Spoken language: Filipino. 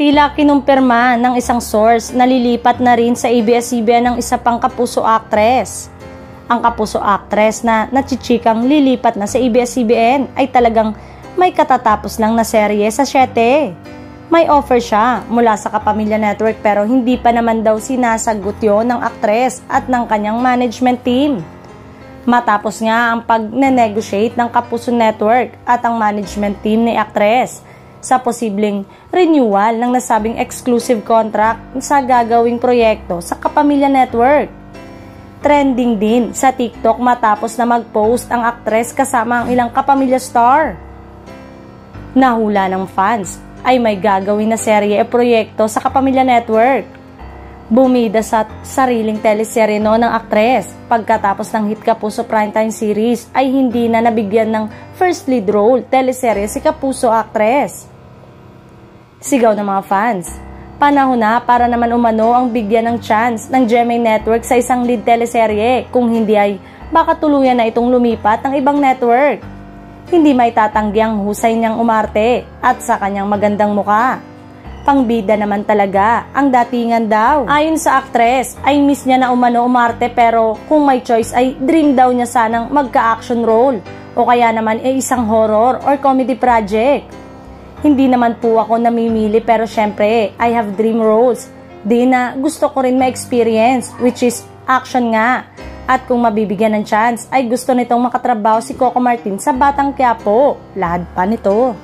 Tila kinumpirma ng isang source na lilipat na rin sa ABS-CBN ng isa pang kapuso actress. Ang kapuso actress na nachichikang lilipat na sa ABS-CBN ay talagang may katatapos lang na serye sa 7. May offer siya mula sa Kapamilya Network pero hindi pa naman daw sinasagot yon ng actress at ng kanyang management team. Matapos nga ang pag-negotiate ng Kapuso Network at ang management team ni actress sa posibleng renewal ng nasabing exclusive contract sa gagawing proyekto sa Kapamilya Network. Trending din sa TikTok matapos na mag-post ang aktres kasama ang ilang kapamilya star. Nahula ng fans ay may gagawin na serye o proyekto sa Kapamilya Network. Bumida sa sariling teleserye noon ng aktres pagkatapos ng hit Kapuso Primetime Series ay hindi na nabigyan ng first lead role teleserye si Kapuso actress. Sigaw ng mga fans, panahon na para naman umano ang bigyan ng chance ng GMA Network sa isang lead teleserye, kung hindi ay baka tuluyan na itong lumipat ng ibang network. Hindi may tatanggi ang husay niyang umarte at sa kanyang magandang muka. Pangbida naman talaga ang datingan daw. Ayon sa actress ay miss niya na umano umarte pero kung may choice ay dream daw niya sanang magka-action role o kaya naman ay isang horror or comedy project. Hindi naman po ako namimili pero syempre, I have dream roles. Di na gusto ko rin ma-experience, which is action nga. At kung mabibigyan ng chance, ay gusto nitong makatrabaho si Coco Martin sa Batang Quiapo. Lahad pa nito.